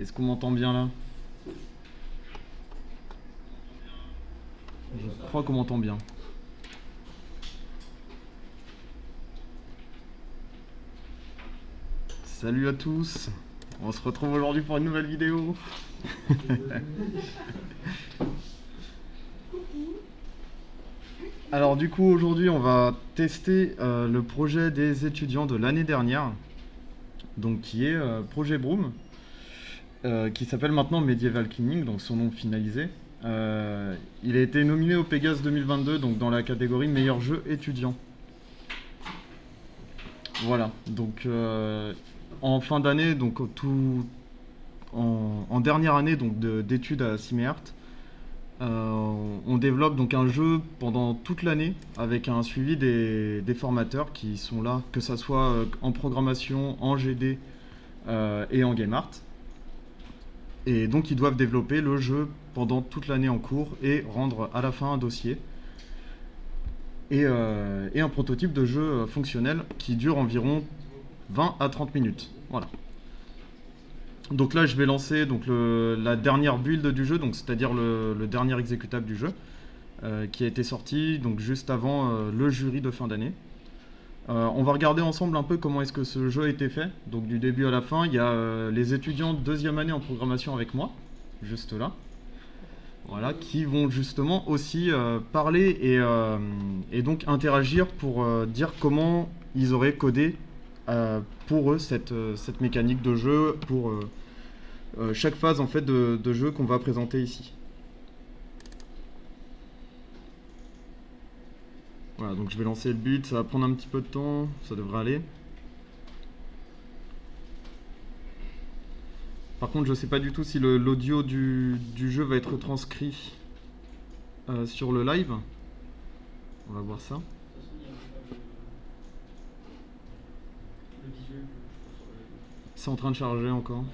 Est-ce qu'on m'entend bien là? Je crois qu'on m'entend bien. Salut à tous. On se retrouve aujourd'hui pour une nouvelle vidéo. Alors du coup aujourd'hui on va tester le projet des étudiants de l'année dernière, donc qui est Projet Broom, qui s'appelle maintenant Medieval Cleaning, donc son nom finalisé. Il a été nominé au Pégase 2022, donc dans la catégorie meilleur jeu étudiant. Voilà, donc en fin d'année, donc en dernière année donc d'études à Ciméart, on développe donc un jeu pendant toute l'année avec un suivi des formateurs qui sont là, que ça soit en programmation, en GD et en game art. Et donc ils doivent développer le jeu pendant toute l'année en cours et rendre à la fin un dossier et un prototype de jeu fonctionnel qui dure environ 20 à 30 minutes. Voilà. Donc là je vais lancer donc la dernière build du jeu, donc c'est-à-dire le dernier exécutable du jeu, qui a été sorti donc juste avant le jury de fin d'année. On va regarder ensemble un peu comment est-ce que ce jeu a été fait. Donc du début à la fin, il y a les étudiants de deuxième année en programmation avec moi, juste là. Voilà, qui vont justement aussi parler et donc interagir pour dire comment ils auraient codé pour eux cette mécanique de jeu pour chaque phase en fait de jeu qu'on va présenter ici. Voilà, donc je vais lancer le build, ça va prendre un petit peu de temps, ça devrait aller. Par contre, je sais pas du tout si l'audio du jeu va être transcrit sur le live. On va voir ça. C'est en train de charger encore.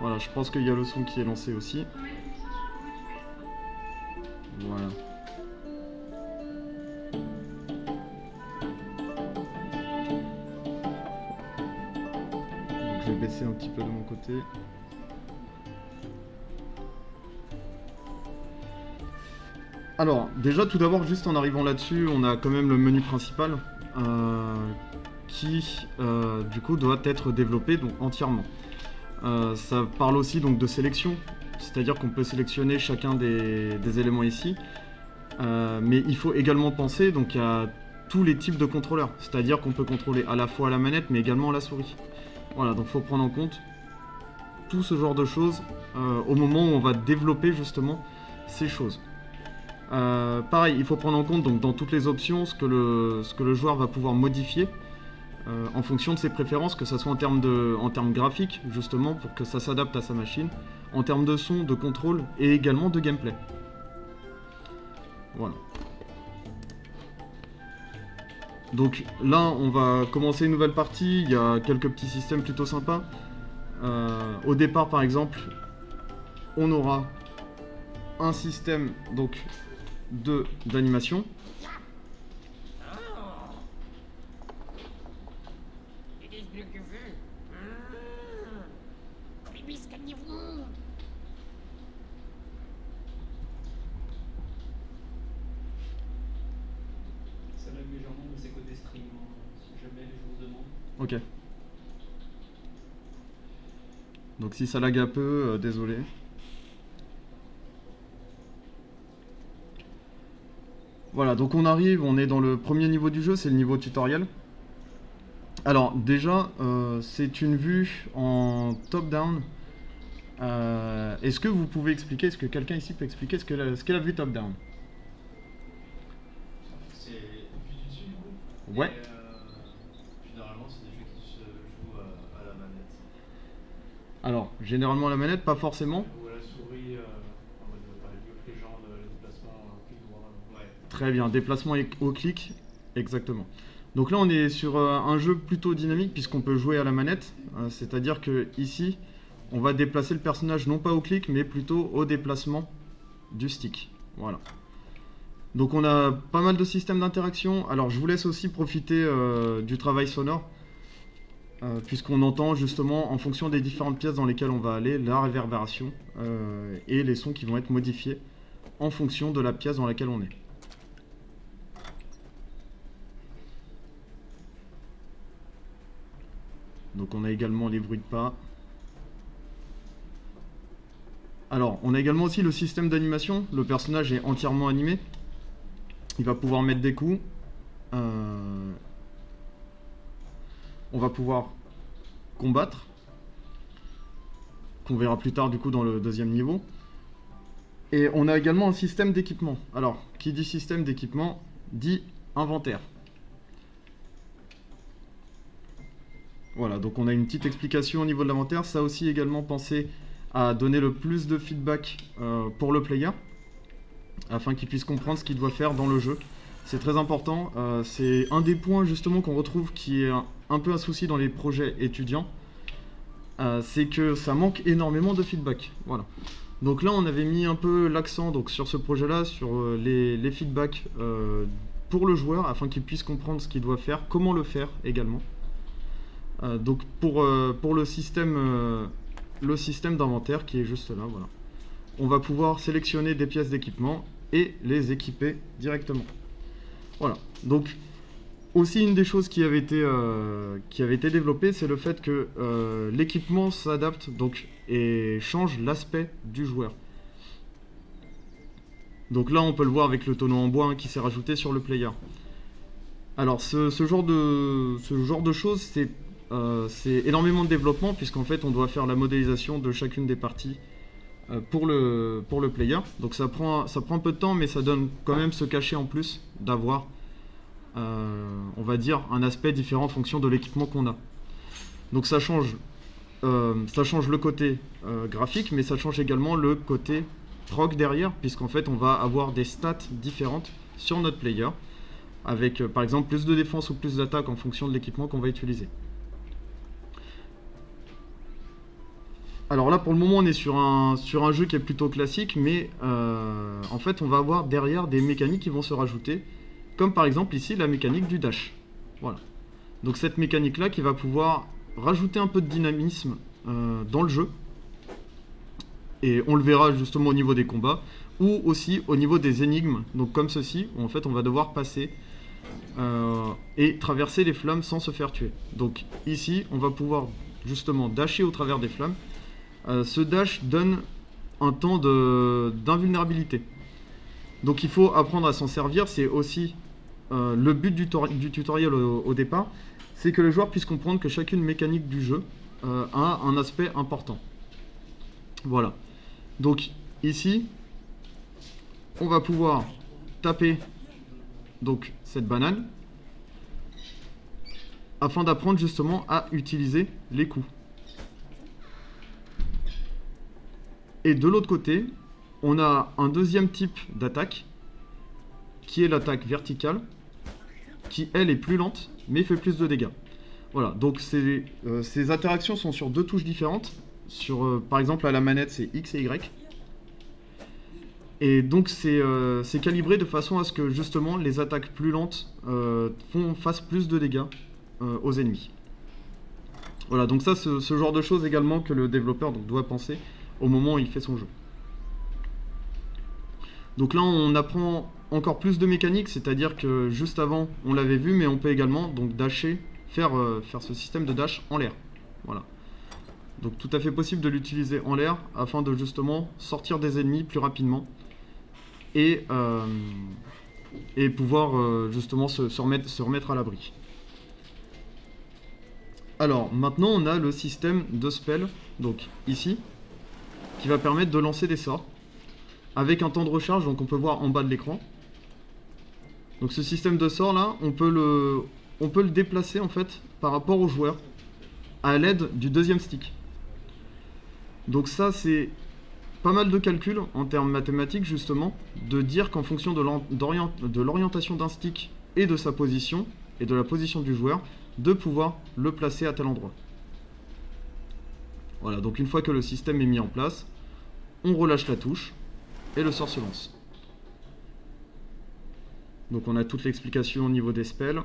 Voilà, je pense qu'il y a le son qui est lancé aussi. Voilà. Donc je vais baisser un petit peu de mon côté. Alors, déjà tout d'abord, juste en arrivant là-dessus, on a quand même le menu principal qui du coup doit être développé donc entièrement. Ça parle aussi donc de sélection, c'est-à-dire qu'on peut sélectionner chacun des éléments ici, mais il faut également penser donc à tous les types de contrôleurs, c'est-à-dire qu'on peut contrôler à la fois la manette mais également la souris. Voilà, donc il faut prendre en compte tout ce genre de choses au moment où on va développer justement ces choses. Pareil, il faut prendre en compte donc, dans toutes les options ce que le joueur va pouvoir modifier en fonction de ses préférences, que ce soit en termes graphiques, justement, pour que ça s'adapte à sa machine, en termes de son, de contrôle et également de gameplay. Voilà. Donc là, on va commencer une nouvelle partie, il y a quelques petits systèmes plutôt sympas. Au départ, par exemple, on aura un système donc d'animation. Ok. Donc si ça lag un peu, désolé. Voilà, donc on arrive, on est dans le premier niveau du jeu, c'est le niveau tutoriel. Alors déjà, c'est une vue en top-down. Est-ce que vous pouvez expliquer, est-ce que quelqu'un ici peut expliquer ce qu'est la vue top-down? C'est vue du dessus du coup. Ouais. Généralement c'est des jeux qui se jouent à la manette. Alors, généralement à la manette, pas forcément. Ou à la souris, en mode par League of Legends, les déplacements clic droit. Ouais. Très bien, déplacement au clic, exactement. Donc là on est sur un jeu plutôt dynamique puisqu'on peut jouer à la manette, c'est-à-dire que ici on va déplacer le personnage non pas au clic mais plutôt au déplacement du stick. Voilà. Donc on a pas mal de systèmes d'interaction. Alors je vous laisse aussi profiter du travail sonore. puisqu'on entend justement en fonction des différentes pièces dans lesquelles on va aller, la réverbération et les sons qui vont être modifiés en fonction de la pièce dans laquelle on est. Donc on a également les bruits de pas. Alors, on a également aussi le système d'animation. Le personnage est entièrement animé. Il va pouvoir mettre des coups. On va pouvoir combattre, qu'on verra plus tard du coup dans le deuxième niveau. Et on a également un système d'équipement. Alors, qui dit système d'équipement, dit inventaire. Voilà, donc on a une petite explication au niveau de l'inventaire. Ça aussi également pensé à donner le plus de feedback pour le player, afin qu'il puisse comprendre ce qu'il doit faire dans le jeu. C'est très important, c'est un des points justement qu'on retrouve qui est un peu un souci dans les projets étudiants, c'est que ça manque énormément de feedback. Voilà. Donc là on avait mis un peu l'accent sur ce projet là, sur les feedbacks pour le joueur, afin qu'il puisse comprendre ce qu'il doit faire, comment le faire également. Donc pour le système d'inventaire qui est juste là, voilà. On va pouvoir sélectionner des pièces d'équipement et les équiper directement. Voilà, donc aussi une des choses qui avait été développée, c'est le fait que l'équipement s'adapte et change l'aspect du joueur. Donc là on peut le voir avec le tonneau en bois qui s'est rajouté sur le player. Alors ce genre de choses, c'est énormément de développement, puisqu'en fait on doit faire la modélisation de chacune des parties pour le player. Donc ça prend un peu de temps, mais ça donne quand même ce cachet en plus d'avoir, on va dire, un aspect différent en fonction de l'équipement qu'on a. Donc ça change le côté graphique, mais ça change également le côté proc derrière, puisqu'en fait on va avoir des stats différentes sur notre player, avec par exemple plus de défense ou plus d'attaque en fonction de l'équipement qu'on va utiliser. Alors là pour le moment on est sur un jeu qui est plutôt classique, mais en fait on va avoir derrière des mécaniques qui vont se rajouter, comme par exemple ici la mécanique du dash. Voilà. Donc cette mécanique là qui va pouvoir rajouter un peu de dynamisme dans le jeu, et on le verra justement au niveau des combats, ou aussi au niveau des énigmes, donc comme ceci, où en fait on va devoir passer et traverser les flammes sans se faire tuer. Donc ici on va pouvoir justement dasher au travers des flammes. Ce dash donne un temps d'invulnérabilité. Donc il faut apprendre à s'en servir. C'est aussi le but du tutoriel au départ, c'est que le joueur puisse comprendre que chacune mécanique du jeu a un aspect important. Voilà. Donc ici, on va pouvoir taper cette banane afin d'apprendre justement à utiliser les coups. Et de l'autre côté, on a un deuxième type d'attaque, qui est l'attaque verticale, qui elle est plus lente, mais fait plus de dégâts. Voilà, donc ces interactions sont sur deux touches différentes. Par exemple, à la manette, c'est X et Y. Et donc c'est calibré de façon à ce que justement les attaques plus lentes fassent plus de dégâts aux ennemis. Voilà, donc ça, ce genre de choses également que le développeur doit penser au moment où il fait son jeu. Donc là on apprend encore plus de mécanique, c'est-à-dire que juste avant on l'avait vu, mais on peut également dasher, faire ce système de dash en l'air. Voilà. Donc tout à fait possible de l'utiliser en l'air afin de justement sortir des ennemis plus rapidement et pouvoir justement se remettre à l'abri. Alors maintenant on a le système de spell, donc ici, qui va permettre de lancer des sorts avec un temps de recharge, donc on peut voir en bas de l'écran. Donc ce système de sort là, on peut le déplacer en fait par rapport au joueur à l'aide du deuxième stick. Donc ça c'est pas mal de calculs en termes mathématiques justement, de dire qu'en fonction de l'orientation d'un stick et de sa position et de la position du joueur, de pouvoir le placer à tel endroit. Voilà, donc une fois que le système est mis en place, on relâche la touche et le sort se lance. Donc on a toute l'explication au niveau des spells.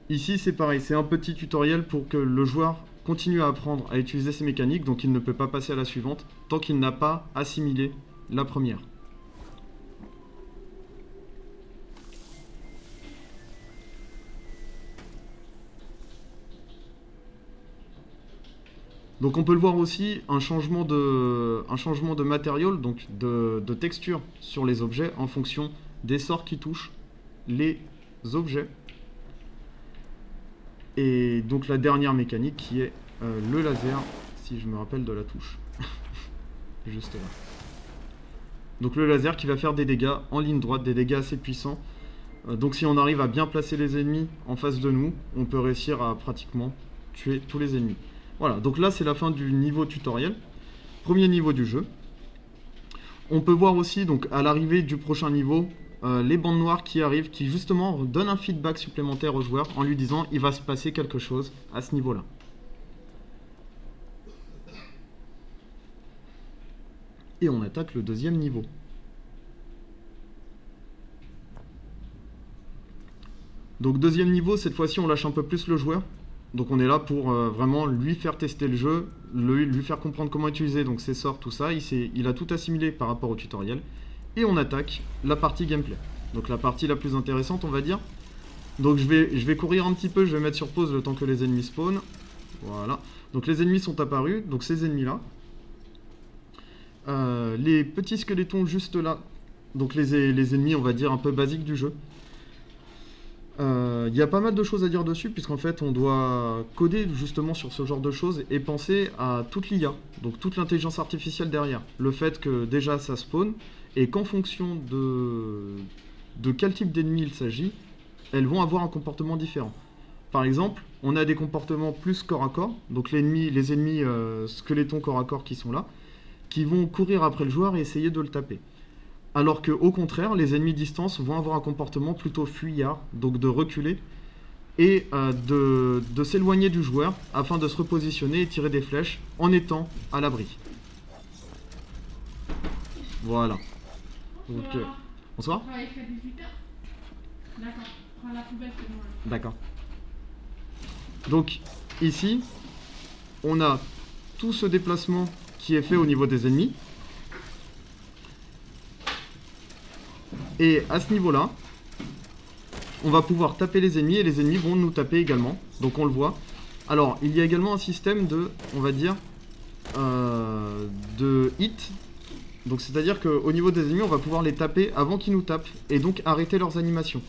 Ici, c'est pareil, c'est un petit tutoriel pour que le joueur continue à apprendre à utiliser ces mécaniques, donc il ne peut pas passer à la suivante tant qu'il n'a pas assimilé la première. Donc on peut le voir aussi, un changement de matériel, donc de texture sur les objets en fonction des sorts qui touchent les objets. Et donc la dernière mécanique qui est le laser, si je me rappelle de la touche. Juste là. Donc le laser qui va faire des dégâts en ligne droite, des dégâts assez puissants. Donc si on arrive à bien placer les ennemis en face de nous, on peut réussir à pratiquement tuer tous les ennemis. Voilà, donc là c'est la fin du niveau tutoriel, premier niveau du jeu. On peut voir aussi donc à l'arrivée du prochain niveau les bandes noires qui arrivent, qui justement donnent un feedback supplémentaire au joueur en lui disant il va se passer quelque chose à ce niveau-là. Et on attaque le deuxième niveau. Donc deuxième niveau, cette fois-ci on lâche un peu plus le joueur. Donc on est là pour vraiment lui faire tester le jeu, lui faire comprendre comment utiliser donc ses sorts, tout ça. Il a tout assimilé par rapport au tutoriel. Et on attaque la partie gameplay. Donc la partie la plus intéressante, on va dire. Donc je vais courir un petit peu, je vais mettre sur pause le temps que les ennemis spawnent. Voilà. Donc les ennemis sont apparus, donc ces ennemis-là. Les petits squelettons juste là. Donc les ennemis, on va dire, un peu basiques du jeu. Il y a pas mal de choses à dire dessus, puisqu'en fait on doit coder justement sur ce genre de choses et penser à toute l'IA, donc toute l'intelligence artificielle derrière. Le fait que déjà ça spawn, et qu'en fonction de quel type d'ennemi il s'agit, elles vont avoir un comportement différent. Par exemple, on a des comportements plus corps à corps, donc les ennemis squelettons corps à corps qui sont là, qui vont courir après le joueur et essayer de le taper. Alors qu'au contraire, les ennemis distance vont avoir un comportement plutôt fuyard, donc de reculer, et de s'éloigner du joueur afin de se repositionner et tirer des flèches en étant à l'abri. Voilà. Donc, bonsoir. D'accord. Donc ici, on a tout ce déplacement qui est fait au niveau des ennemis. Et à ce niveau-là, on va pouvoir taper les ennemis et les ennemis vont nous taper également. Donc on le voit. Alors, il y a également un système de, on va dire, de hit. Donc c'est-à-dire qu'au niveau des ennemis, on va pouvoir les taper avant qu'ils nous tapent et donc arrêter leurs animations.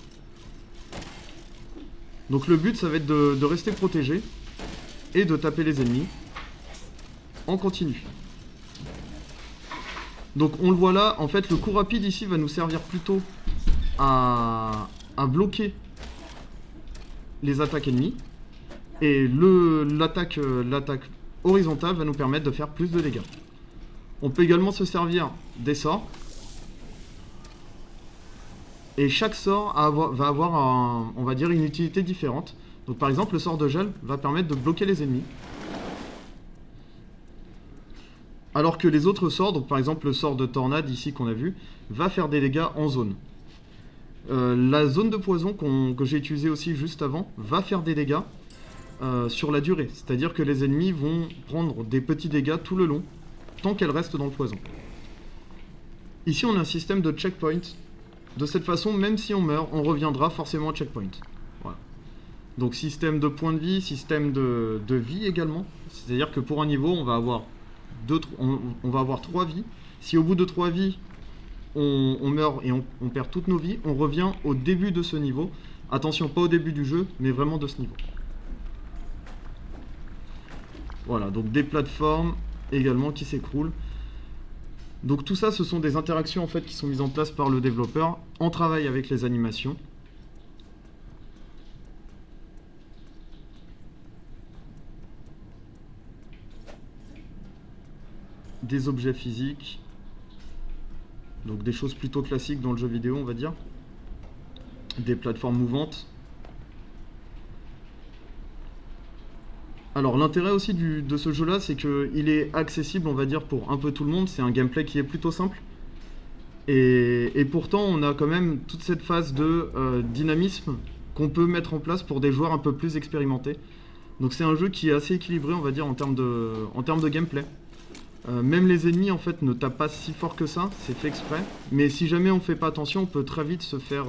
Donc le but, ça va être de rester protégé et de taper les ennemis en continu. Donc on le voit là, en fait le coup rapide ici va nous servir plutôt à bloquer les attaques ennemies. Et l'attaque horizontale va nous permettre de faire plus de dégâts. On peut également se servir des sorts. Et chaque sort va avoir on va dire une utilité différente. Donc par exemple le sort de gel va permettre de bloquer les ennemis. Alors que les autres sorts, donc par exemple le sort de tornade ici qu'on a vu, va faire des dégâts en zone. La zone de poison que j'ai utilisée aussi juste avant va faire des dégâts sur la durée. C'est-à-dire que les ennemis vont prendre des petits dégâts tout le long, tant qu'elles restent dans le poison. Ici on a un système de checkpoint. De cette façon, même si on meurt, on reviendra forcément au checkpoint. Voilà. Donc système de points de vie, système de vie également. C'est-à-dire que pour un niveau, on va avoir 3 vies. Si au bout de 3 vies, on meurt et on perd toutes nos vies, on revient au début de ce niveau. Attention, pas au début du jeu, mais vraiment de ce niveau. Voilà, donc des plateformes également qui s'écroulent. Donc tout ça, ce sont des interactions en fait qui sont mises en place par le développeur en travail avec les animations. Des objets physiques, donc des choses plutôt classiques dans le jeu vidéo on va dire, des plateformes mouvantes. Alors l'intérêt aussi de ce jeu là, c'est qu'il est accessible on va dire pour un peu tout le monde, c'est un gameplay qui est plutôt simple. Et pourtant on a quand même toute cette phase de dynamisme qu'on peut mettre en place pour des joueurs un peu plus expérimentés. Donc c'est un jeu qui est assez équilibré, on va dire, en termes de gameplay. Même les ennemis en fait ne tapent pas si fort que ça, c'est fait exprès. Mais si jamais on fait pas attention, on peut très vite se faire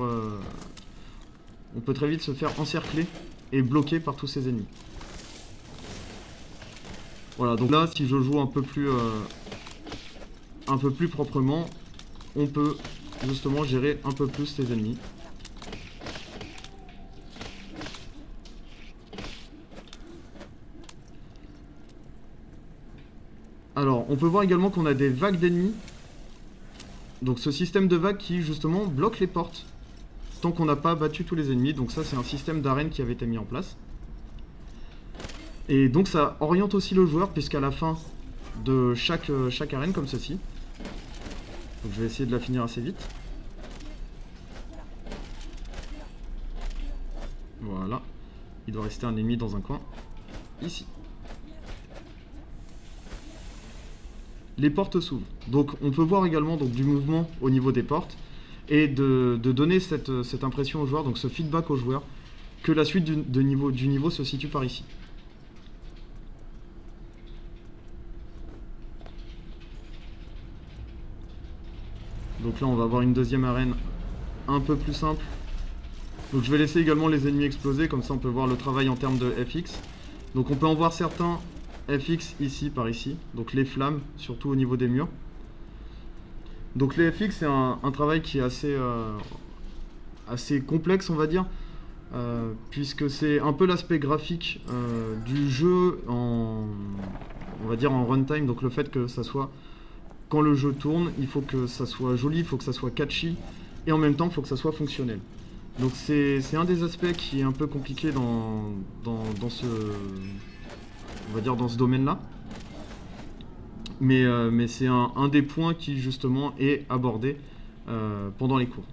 encercler et bloquer par tous ces ennemis. Voilà, donc là si je joue un peu plus proprement, on peut justement gérer un peu plus les ennemis. Alors, on peut voir également qu'on a des vagues d'ennemis. Donc ce système de vagues qui justement bloque les portes tant qu'on n'a pas battu tous les ennemis. Donc ça c'est un système d'arène qui avait été mis en place. Et donc ça oriente aussi le joueur puisqu'à la fin de chaque arène comme ceci. Donc je vais essayer de la finir assez vite. Voilà. Il doit rester un ennemi dans un coin. Ici. Les portes s'ouvrent. Donc on peut voir également donc, du mouvement au niveau des portes et de donner cette impression au joueur, donc ce feedback au joueur, que la suite du niveau se situe par ici. Donc là on va avoir une deuxième arène un peu plus simple. Donc je vais laisser également les ennemis exploser, comme ça on peut voir le travail en termes de FX. Donc on peut en voir certains FX ici par ici, donc les flammes, surtout au niveau des murs. Donc les FX c'est un travail qui est assez complexe on va dire, puisque c'est un peu l'aspect graphique du jeu on va dire en runtime, donc le fait que ça soit, quand le jeu tourne, il faut que ça soit joli, il faut que ça soit catchy, et en même temps il faut que ça soit fonctionnel. Donc c'est un des aspects qui est un peu compliqué dans ce... on va dire dans ce domaine-là. Mais c'est un des points qui justement est abordé pendant les cours.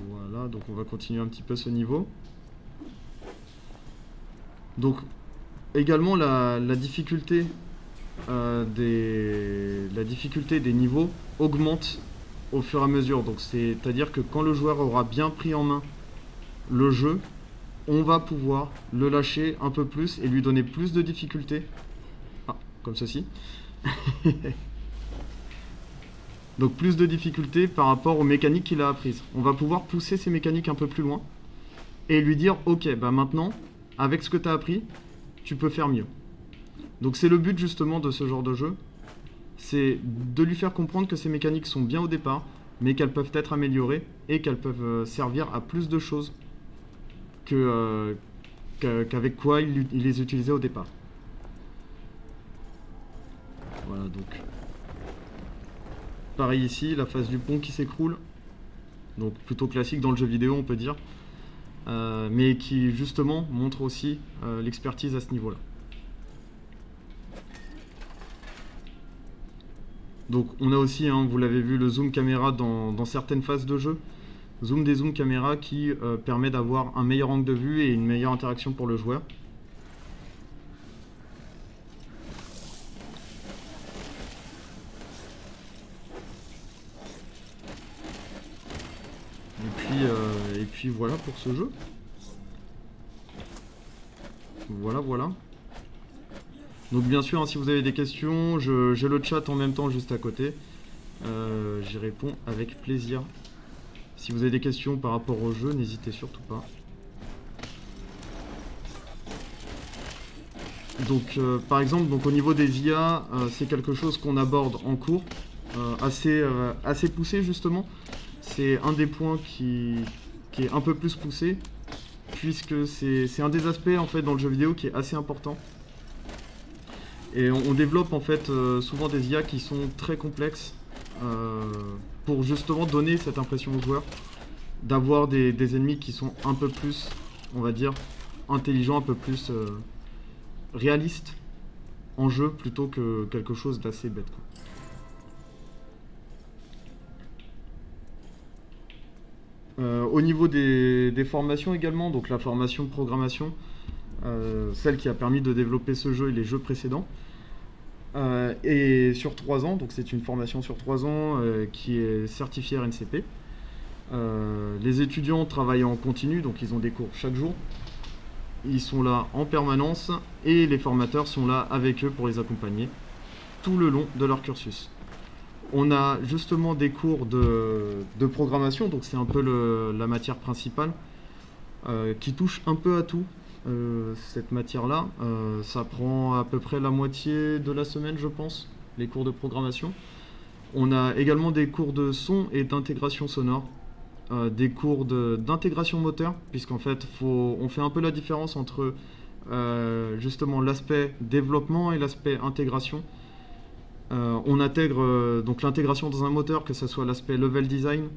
Voilà, donc on va continuer un petit peu ce niveau. Donc également la difficulté des niveaux augmente au fur et à mesure. Donc c'est-à-dire que quand le joueur aura bien pris en main le jeu, on va pouvoir le lâcher un peu plus et lui donner plus de difficultés. Ah, comme ceci. Donc plus de difficultés par rapport aux mécaniques qu'il a apprises. On va pouvoir pousser ces mécaniques un peu plus loin et lui dire ok, bah maintenant, avec ce que tu as appris, tu peux faire mieux. Donc c'est le but justement de ce genre de jeu, c'est de lui faire comprendre que ces mécaniques sont bien au départ, mais qu'elles peuvent être améliorées et qu'elles peuvent servir à plus de choses qu'avec quoi il les utilisait au départ. Voilà, donc pareil ici, la phase du pont qui s'écroule, donc plutôt classique dans le jeu vidéo on peut dire, mais qui justement montre aussi l'expertise à ce niveau-là. Donc on a aussi, hein, vous l'avez vu, le zoom caméra dans certaines phases de jeu. Zoom des zoom caméra qui permet d'avoir un meilleur angle de vue et une meilleure interaction pour le joueur. Et puis voilà pour ce jeu. Voilà. Donc bien sûr, hein, si vous avez des questions, j'ai le chat en même temps juste à côté. J'y réponds avec plaisir. Si vous avez des questions par rapport au jeu, n'hésitez surtout pas. Donc par exemple, donc, au niveau des IA, c'est quelque chose qu'on aborde en cours, assez poussé justement. C'est un des points qui est un peu plus poussé, puisque c'est un des aspects en fait dans le jeu vidéo qui est assez important. Et on développe en fait souvent des IA qui sont très complexes pour justement donner cette impression aux joueurs d'avoir des ennemis qui sont un peu plus, on va dire, intelligents, un peu plus réalistes en jeu plutôt que quelque chose d'assez bête, quoi. Au niveau des formations également, donc la formation de programmation, celle qui a permis de développer ce jeu et les jeux précédents, Et sur 3 ans, donc c'est une formation sur 3 ans qui est certifiée RNCP. Les étudiants travaillent en continu, donc ils ont des cours chaque jour. Ils sont là en permanence et les formateurs sont là avec eux pour les accompagner tout le long de leur cursus. On a justement des cours de programmation, donc c'est un peu la matière principale, qui touche un peu à tout. Cette matière-là, ça prend à peu près la moitié de la semaine, je pense, les cours de programmation. On a également des cours de son et d'intégration sonore, des cours d'intégration moteur, puisqu'en fait, on fait un peu la différence entre justement l'aspect développement et l'aspect intégration. On intègre donc l'intégration dans un moteur, que ce soit l'aspect level design,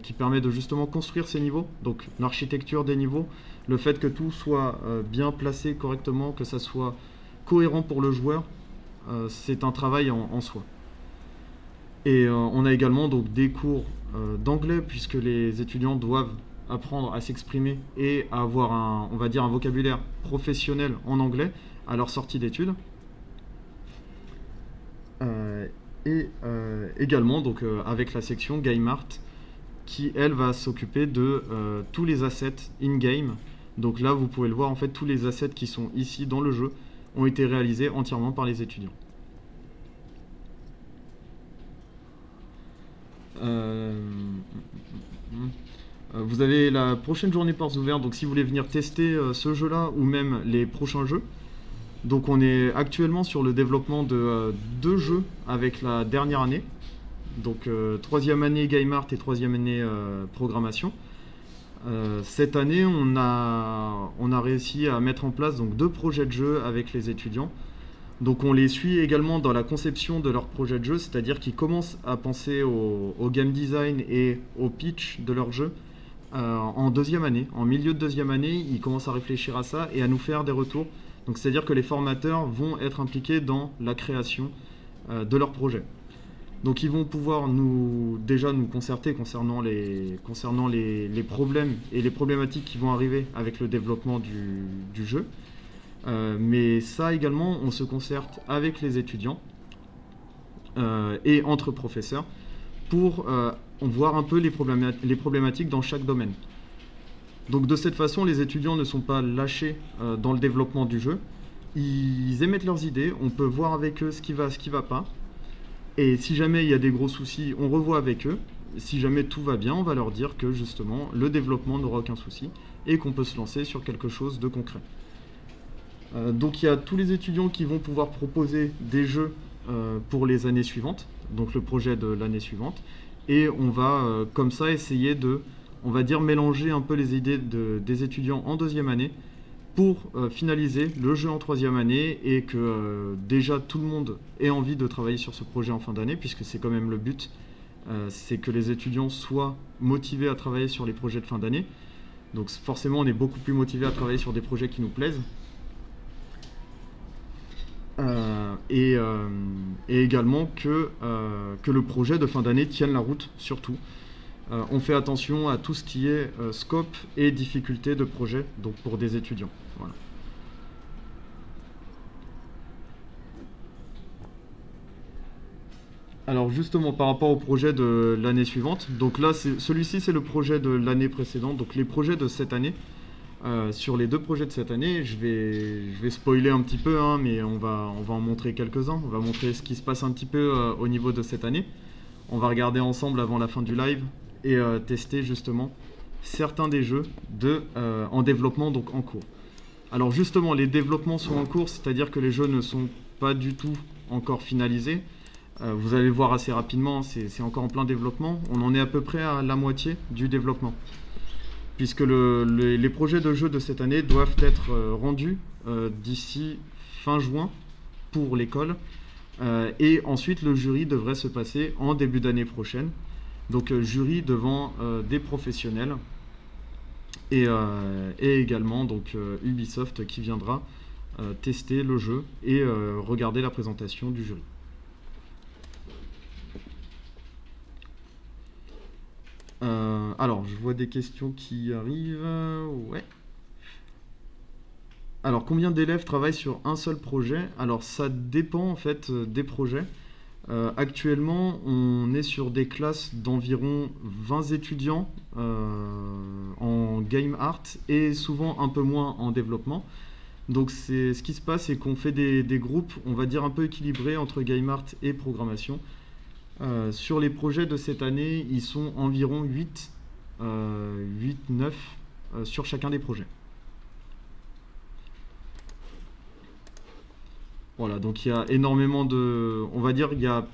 qui permet de justement construire ces niveaux, donc l'architecture des niveaux, le fait que tout soit bien placé correctement, que ça soit cohérent pour le joueur, c'est un travail en soi. Et on a également donc des cours d'anglais, puisque les étudiants doivent apprendre à s'exprimer et à avoir on va dire un vocabulaire professionnel en anglais à leur sortie d'études. Et également donc avec la section Game Art qui elle va s'occuper de tous les assets in-game. Donc là vous pouvez le voir, en fait tous les assets qui sont ici dans le jeu ont été réalisés entièrement par les étudiants. Vous avez la prochaine journée portes ouvertes, donc si vous voulez venir tester ce jeu là ou même les prochains jeux. Donc on est actuellement sur le développement de 2 jeux avec la dernière année. Donc 3e année Game Art et 3e année programmation. Cette année on a réussi à mettre en place donc 2 projets de jeu avec les étudiants. Donc on les suit également dans la conception de leur projet de jeu, c'est-à-dire qu'ils commencent à penser au game design et au pitch de leur jeu en 2e année. En milieu de 2e année, ils commencent à réfléchir à ça et à nous faire des retours. Donc c'est-à-dire que les formateurs vont être impliqués dans la création de leur projet. Donc ils vont pouvoir déjà nous concerter concernant les problèmes et les problématiques qui vont arriver avec le développement du jeu. Mais ça également, on se concerte avec les étudiants et entre professeurs pour voir un peu les problématiques dans chaque domaine. Donc de cette façon, les étudiants ne sont pas lâchés dans le développement du jeu. Ils émettent leurs idées, on peut voir avec eux ce qui va pas. Et si jamais il y a des gros soucis, on revoit avec eux. Si jamais tout va bien, on va leur dire que justement, le développement n'aura aucun souci et qu'on peut se lancer sur quelque chose de concret. Donc il y a tous les étudiants qui vont pouvoir proposer des jeux pour les années suivantes, donc le projet de l'année suivante. Et on va comme ça essayer on va dire, mélanger un peu les idées des étudiants en 2e année pour finaliser le jeu en 3e année et que déjà tout le monde ait envie de travailler sur ce projet en fin d'année, puisque c'est quand même le but, c'est que les étudiants soient motivés à travailler sur les projets de fin d'année. Donc forcément on est beaucoup plus motivé à travailler sur des projets qui nous plaisent. Et également que le projet de fin d'année tienne la route surtout. On fait attention à tout ce qui est scope et difficulté de projet, donc pour des étudiants. Voilà. Alors justement par rapport au projet de l'année suivante, donc là celui-ci c'est le projet de l'année précédente, donc les projets de cette année. Sur les 2 projets de cette année, je vais spoiler un petit peu, hein, mais on va en montrer quelques-uns. On va montrer ce qui se passe un petit peu au niveau de cette année. On va regarder ensemble avant la fin du live et tester justement certains des jeux en développement, donc en cours. Alors justement, les développements sont en cours, c'est-à-dire que les jeux ne sont pas du tout encore finalisés. Vous allez le voir assez rapidement, c'est encore en plein développement. On en est à peu près à la moitié du développement, puisque les projets de jeu de cette année doivent être rendus d'ici fin juin pour l'école. Et ensuite, le jury devrait se passer en début d'année prochaine. Donc jury devant des professionnels et également donc, Ubisoft qui viendra tester le jeu et regarder la présentation du jury. Alors, je vois des questions qui arrivent. Ouais. Alors, combien d'élèves travaillent sur un seul projet? Alors, ça dépend en fait des projets. Actuellement, on est sur des classes d'environ 20 étudiants en game art et souvent un peu moins en développement. Donc, ce qui se passe, c'est qu'on fait des groupes, on va dire, un peu équilibrés entre game art et programmation. Sur les projets de cette année, ils sont environ 8-9 sur chacun des projets. Voilà, donc il y a énormément de... On va dire qu'il y a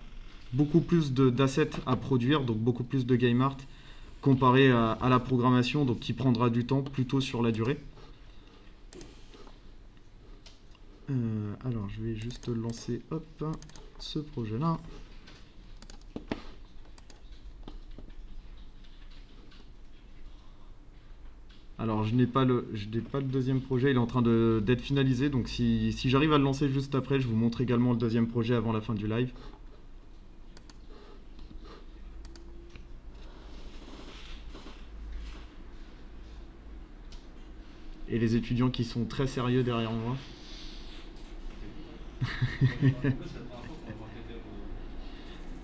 beaucoup plus d'assets à produire, donc beaucoup plus de game art comparé à la programmation, donc qui prendra du temps plutôt sur la durée. Alors, je vais juste lancer ce projet-là. Alors, je n'ai pas le deuxième projet, il est en train d'être finalisé, donc si j'arrive à le lancer juste après, je vous montre également le deuxième projet avant la fin du live. Et les étudiants qui sont très sérieux derrière moi.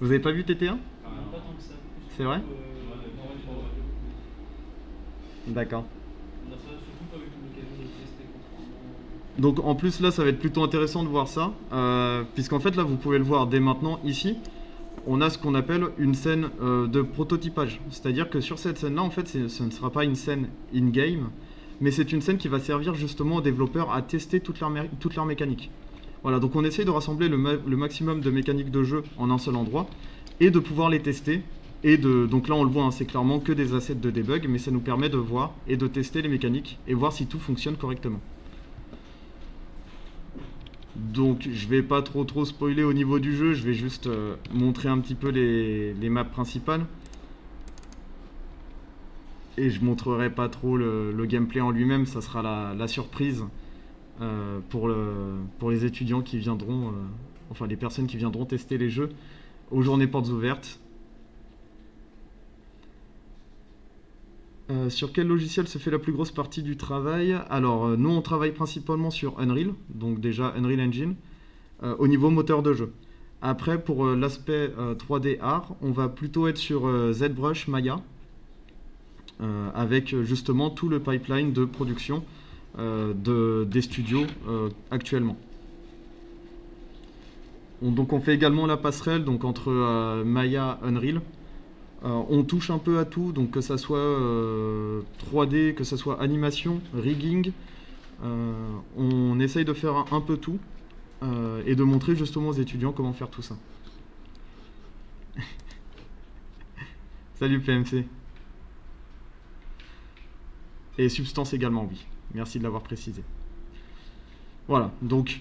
Vous avez pas vu TT1? C'est vrai? D'accord. Donc en plus là ça va être plutôt intéressant de voir ça, puisqu'en fait là vous pouvez le voir dès maintenant ici, on a ce qu'on appelle une scène de prototypage. C'est-à-dire que sur cette scène là en fait ce ne sera pas une scène in-game, mais c'est une scène qui va servir justement aux développeurs à tester toute leur mécanique. Voilà, donc on essaye de rassembler le maximum de mécaniques de jeu en un seul endroit et de pouvoir les tester. Donc là on le voit, hein, c'est clairement que des assets de debug, mais ça nous permet de voir et de tester les mécaniques et voir si tout fonctionne correctement. Donc je vais pas trop spoiler au niveau du jeu, je vais juste montrer un petit peu les maps principales. Et je montrerai pas trop le gameplay en lui-même, ça sera la surprise pour les étudiants qui viendront, enfin les personnes qui viendront tester les jeux aux journées portes ouvertes. Sur quel logiciel se fait la plus grosse partie du travail? Alors, nous, on travaille principalement sur Unreal, donc déjà Unreal Engine, au niveau moteur de jeu. Après, pour l'aspect 3D art, on va plutôt être sur ZBrush Maya, avec justement tout le pipeline de production des studios actuellement. Donc, on fait également la passerelle donc, entre Maya et Unreal. On touche un peu à tout, donc que ça soit 3D, que ça soit animation, rigging, on essaye de faire un peu tout et de montrer justement aux étudiants comment faire tout ça. Salut PMC. Et Substance également, oui. Merci de l'avoir précisé. Voilà, donc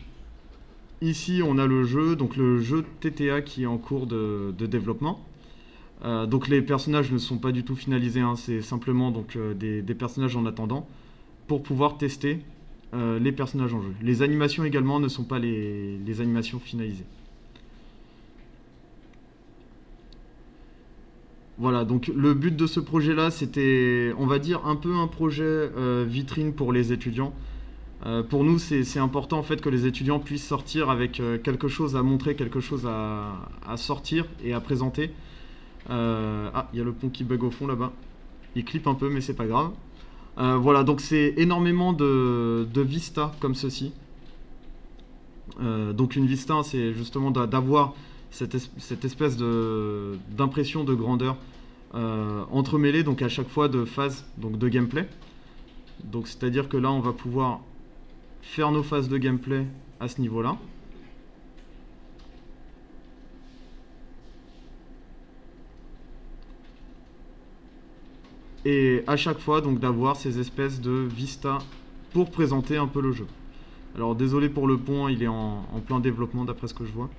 ici on a le jeu, donc le jeu TTA qui est en cours de développement. Donc les personnages ne sont pas du tout finalisés, hein, c'est simplement donc, des personnages en attendant pour pouvoir tester les personnages en jeu. Les animations également ne sont pas les animations finalisées. Voilà, donc le but de ce projet-là, c'était, on va dire, un peu un projet vitrine pour les étudiants. Pour nous, c'est important en fait que les étudiants puissent sortir avec quelque chose à montrer, quelque chose à sortir et à présenter. Ah, il y a le pont qui bug au fond là-bas. Il clip un peu, mais c'est pas grave. Voilà, donc c'est énormément de vistas comme ceci. Donc une vista, c'est justement d'avoir cette espèce d'impression de grandeur entremêlée donc à chaque fois de phases donc de gameplay. Donc c'est-à-dire que là, on va pouvoir faire nos phases de gameplay à ce niveau-là. Et à chaque fois donc d'avoir ces espèces de vistas pour présenter un peu le jeu. Alors désolé pour le pont, il est en plein développement d'après ce que je vois.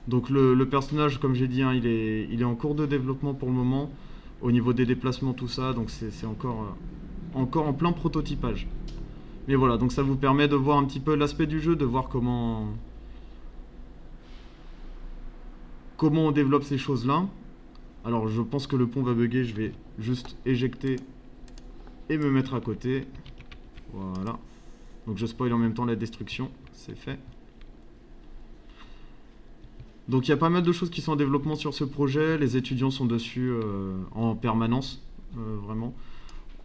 Donc le personnage, comme j'ai dit, hein, il est en cours de développement pour le moment, au niveau des déplacements, tout ça, donc c'est encore en plein prototypage. Mais voilà, donc ça vous permet de voir un petit peu l'aspect du jeu, de voir comment on développe ces choses-là. Alors je pense que le pont va bugger, je vais juste éjecter et me mettre à côté. Voilà. Donc je spoil en même temps la destruction, c'est fait. Donc il y a pas mal de choses qui sont en développement sur ce projet, les étudiants sont dessus en permanence, vraiment.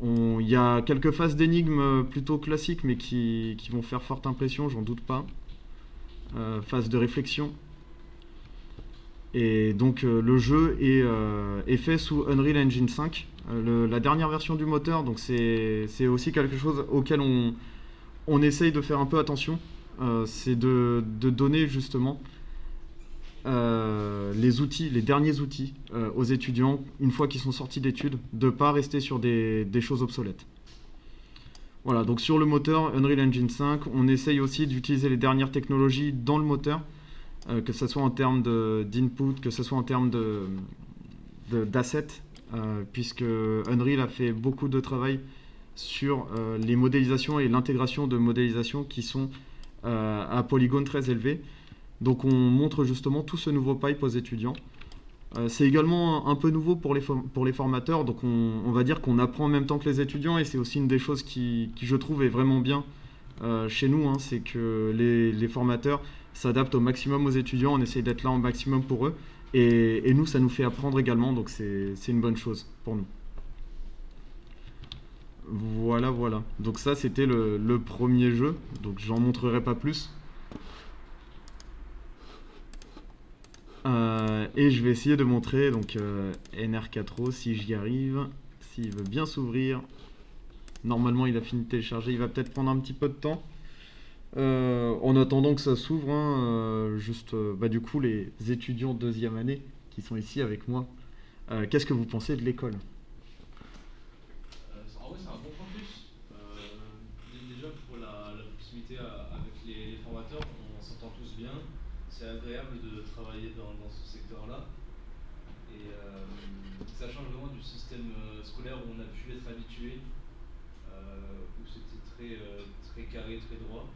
Il y a quelques phases d'énigmes plutôt classiques mais qui vont faire forte impression, j'en doute pas. Phase de réflexion. Et donc le jeu est fait sous Unreal Engine 5, la dernière version du moteur, donc c'est aussi quelque chose auquel on essaye de faire un peu attention, c'est de donner justement les outils, les derniers outils aux étudiants une fois qu'ils sont sortis d'études, de ne pas rester sur des choses obsolètes. Voilà, donc sur le moteur Unreal Engine 5, on essaye aussi d'utiliser les dernières technologies dans le moteur, que ce soit en termes d'input, que ce soit en termes d'assets, puisque Unreal a fait beaucoup de travail sur les modélisations et l'intégration de modélisations qui sont à polygone très élevé. Donc on montre justement tout ce nouveau pipe aux étudiants. C'est également un peu nouveau pour les formateurs, donc on va dire qu'on apprend en même temps que les étudiants, et c'est aussi une des choses qui je trouve est vraiment bien chez nous, hein, c'est que les formateurs s'adaptent au maximum aux étudiants, on essaye d'être là au maximum pour eux, et nous ça nous fait apprendre également, donc c'est une bonne chose pour nous. Voilà, voilà. Donc ça c'était le premier jeu, donc j'en montrerai pas plus. Et je vais essayer de montrer donc NR4O si j'y arrive, s'il veut bien s'ouvrir. Normalement il a fini de télécharger, il va peut-être prendre un petit peu de temps. En attendant que ça s'ouvre, hein, du coup les étudiants de deuxième année qui sont ici avec moi, qu'est-ce que vous pensez de l'école? En vrai c'est un bon point plus. Déjà pour la proximité avec les formateurs, on s'entend tous bien. C'est agréable de travailler dans ce secteur-là. Et ça change vraiment du système scolaire où on a pu être habitué, où c'était très carré, très droit.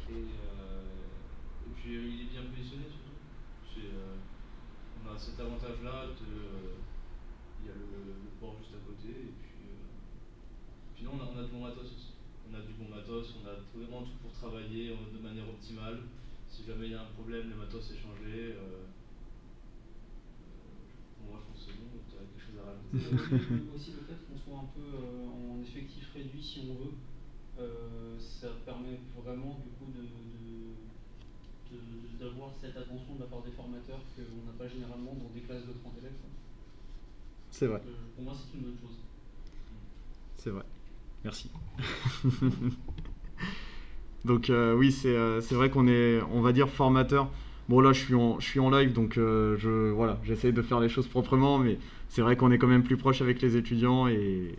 Et puis il est bien positionné surtout. On a cet avantage-là, il y a le port juste à côté. Et puis non, on a de bon matos aussi. On a du bon matos, on a vraiment tout pour travailler de manière optimale. Si jamais il y a un problème, le matos est changé. Moi je pense que c'est bon, tu as quelque chose à rajouter. Aussi le fait qu'on soit un peu en effectif réduit si on veut, ça permet vraiment du coup d'avoir cette attention de la part des formateurs qu'on n'a pas généralement dans des classes de 30 élèves. C'est vrai. Pour moi c'est une bonne chose. C'est vrai. Merci. Donc oui, c'est vrai qu'on est, on va dire, formateur. Bon là, je suis en live, donc voilà, j'essaye de faire les choses proprement, mais c'est vrai qu'on est quand même plus proche avec les étudiants et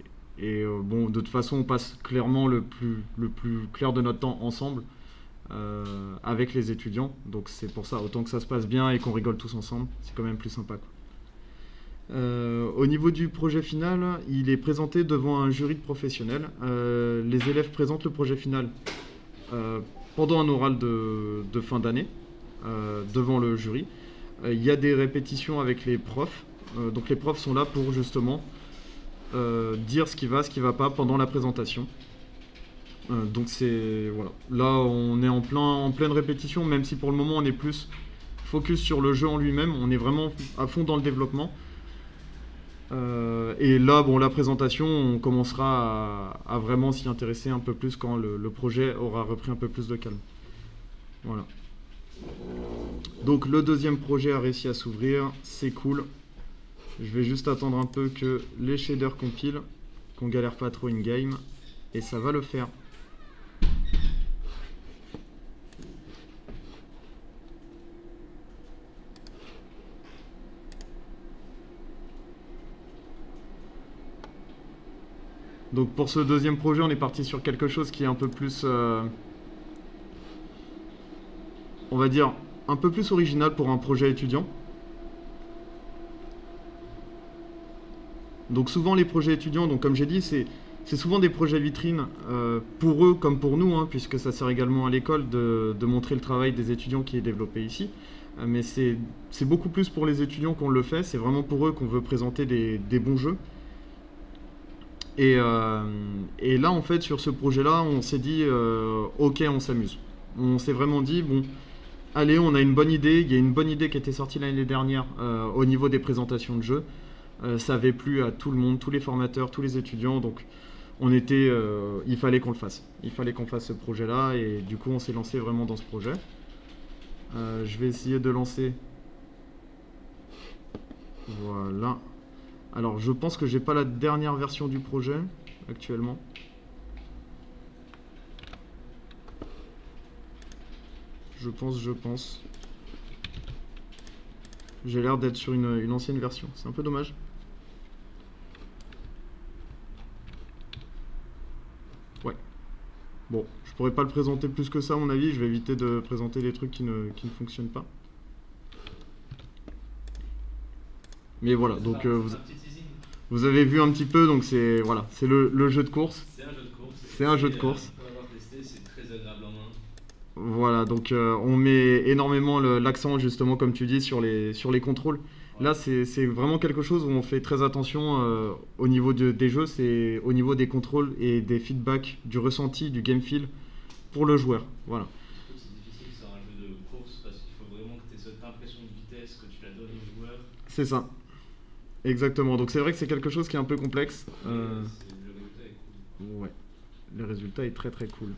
bon, de toute façon, on passe clairement le plus clair de notre temps ensemble avec les étudiants. Donc c'est pour ça, autant que ça se passe bien et qu'on rigole tous ensemble, c'est quand même plus sympa, quoi. Au niveau du projet final, il est présenté devant un jury de professionnels. Les élèves présentent le projet final pendant un oral de fin d'année devant le jury. Il y a des répétitions avec les profs. Donc les profs sont là pour justement dire ce qui va pas pendant la présentation. Donc c'est voilà. Là on est en pleine répétition, même si pour le moment on est plus focus sur le jeu en lui-même. On est vraiment à fond dans le développement. Et là, bon, la présentation, on commencera à vraiment s'y intéresser un peu plus quand le projet aura repris un peu plus de calme. Voilà. Donc le deuxième projet a réussi à s'ouvrir, c'est cool. Je vais juste attendre un peu que les shaders compilent, qu'on galère pas trop in-game, et ça va le faire. Donc pour ce deuxième projet, on est parti sur quelque chose qui est un peu plus, on va dire, un peu plus original pour un projet étudiant. Donc souvent les projets étudiants, donc comme j'ai dit, c'est souvent des projets vitrines pour eux comme pour nous, hein, puisque ça sert également à l'école de montrer le travail des étudiants qui est développé ici. mais c'est beaucoup plus pour les étudiants qu'on le fait, c'est vraiment pour eux qu'on veut présenter des bons jeux. Et là, en fait, sur ce projet-là, on s'est dit, ok, on s'amuse. On s'est vraiment dit, bon, allez, on a une bonne idée. Il y a une bonne idée qui était sortie l'année dernière au niveau des présentations de jeux. Ça avait plu à tout le monde, tous les formateurs, tous les étudiants. Donc, il fallait qu'on le fasse. Il fallait qu'on fasse ce projet-là. Et du coup, on s'est lancé vraiment dans ce projet. Je vais essayer de lancer. Voilà. Alors, je pense que j'ai pas la dernière version du projet actuellement. Je pense. J'ai l'air d'être sur une ancienne version. C'est un peu dommage. Ouais. Bon, je pourrais pas le présenter plus que ça à mon avis. Je vais éviter de présenter des trucs qui ne fonctionnent pas. Mais voilà, donc vous avez vu un petit peu, donc c'est voilà, c'est le jeu de course. C'est un jeu de course. C'est un jeu de course. Pour l'avoir testé, c'est très agréable en main. Voilà, donc on met énormément l'accent justement, comme tu dis, sur les contrôles. Ouais. Là, c'est vraiment quelque chose où on fait très attention au niveau des jeux, c'est au niveau des contrôles et des feedbacks, du ressenti, du game feel pour le joueur. Voilà. C'est difficile sur un jeu de course parce qu'il faut vraiment que tu aies cette impression de vitesse, que tu la donnes au joueur. C'est ça. Exactement. Donc c'est vrai que c'est quelque chose qui est un peu complexe. Le résultat est cool. Ouais. Le résultat est très très cool.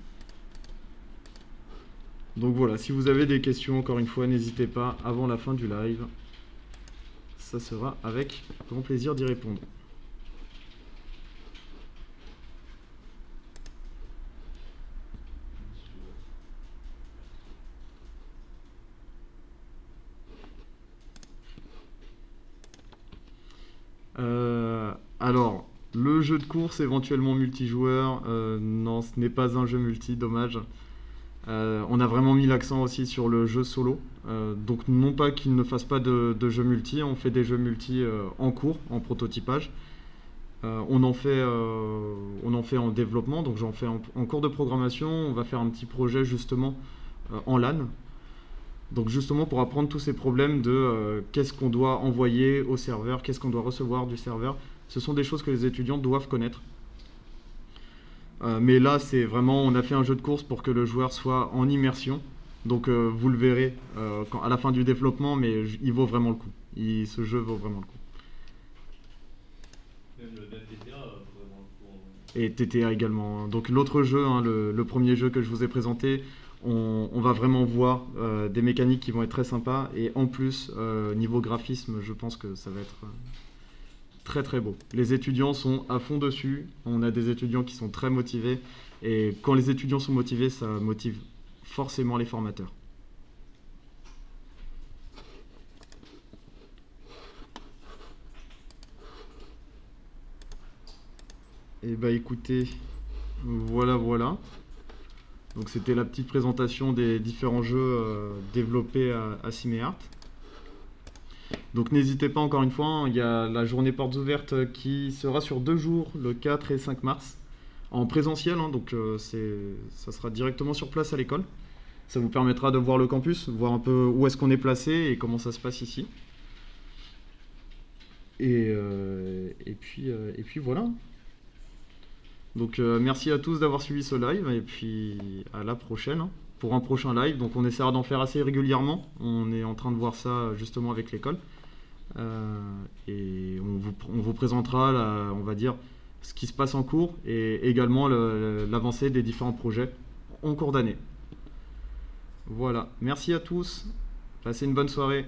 Donc voilà, si vous avez des questions, encore une fois, n'hésitez pas avant la fin du live. Ça sera avec grand plaisir d'y répondre. Alors, le jeu de course éventuellement multijoueur, non, ce n'est pas un jeu multi, dommage. On a vraiment mis l'accent aussi sur le jeu solo. Donc non pas qu'il ne fasse pas de jeux multi, on fait des jeux multi en cours, en prototypage. On en fait en développement, donc j'en fais en cours de programmation. On va faire un petit projet justement en LAN. Donc justement pour apprendre tous ces problèmes de qu'est-ce qu'on doit envoyer au serveur, qu'est-ce qu'on doit recevoir du serveur. Ce sont des choses que les étudiants doivent connaître. Mais là, c'est vraiment, on a fait un jeu de course pour que le joueur soit en immersion. Donc vous le verrez à la fin du développement, mais il vaut vraiment le coup. Ce jeu vaut vraiment le coup. Même le TTA vaut vraiment le coup. Et TTA également. Donc l'autre jeu, hein, le premier jeu que je vous ai présenté, on va vraiment voir des mécaniques qui vont être très sympas. Et en plus, niveau graphisme, je pense que ça va être très très beau. Les étudiants sont à fond dessus. On a des étudiants qui sont très motivés. Et quand les étudiants sont motivés, ça motive forcément les formateurs. Et bah écoutez, voilà. Donc c'était la petite présentation des différents jeux développés à Cimeart. Donc n'hésitez pas, encore une fois, il y a la journée portes ouvertes qui sera sur 2 jours, le 4 et 5 mars, en présentiel, hein, donc ça sera directement sur place à l'école. Ça vous permettra de voir le campus, voir un peu où est-ce qu'on est placé et comment ça se passe ici. Et puis voilà. Donc merci à tous d'avoir suivi ce live et puis à la prochaine hein, pour un prochain live. Donc on essaiera d'en faire assez régulièrement. On est en train de voir ça justement avec l'école. Et on vous présentera, on va dire, ce qui se passe en cours et également l'avancée des différents projets en cours d'année. Voilà, merci à tous. Passez une bonne soirée.